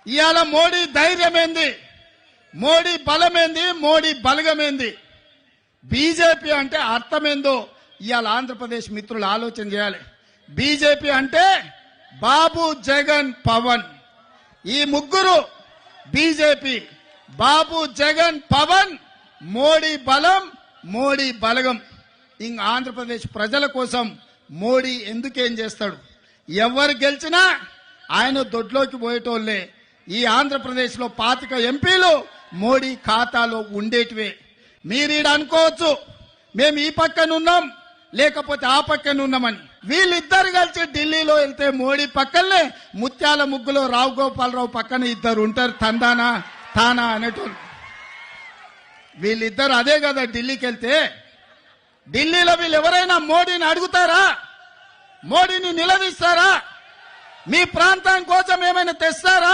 ఇవాళ మోడీ ధైర్యమేంది, మోడీ బలమేంది, మోడీ బలగమేంది, బీజేపీ అంటే అర్థమేందో ఇవాళ ఆంధ్రప్రదేశ్ మిత్రులు ఆలోచన చేయాలి. బీజేపీ అంటే బాబు, జగన్, పవన్. ఈ ముగ్గురు బీజేపీ. బాబు, జగన్, పవన్, మోడీ బలం, మోడీ బలగం. ఇంక ఆంధ్రప్రదేశ్ ప్రజల కోసం మోడీ ఎందుకేం చేస్తాడు? ఎవరు గెలిచినా ఆయన దొడ్లోకి పోయేటోళ్లే. ఈ ఆంధ్రప్రదేశ్ లో 25 ఎంపీలు మోడీ ఖాతాలో ఉండేటివే. మీరీడ అనుకోవచ్చు మేము ఈ పక్కన ఉన్నాం లేకపోతే ఆ పక్కన ఉన్నామని. వీళ్ళిద్దరు కలిసి ఢిల్లీలో వెళ్తే మోడీ పక్కనే ముత్యాల ముగ్గులో రావు గోపాలరావు పక్కన ఇద్దరు ఉంటారు, తందానా తానా అనేటోళ్ళు. వీళ్ళిద్దరు అదే కదా ఢిల్లీకి వెళ్తే. ఢిల్లీలో వీళ్ళు ఎవరైనా మోడీని అడుగుతారా? మోడీని నిలదీస్తారా? మీ ప్రాంతం కోసం ఏమైనా తెస్తారా?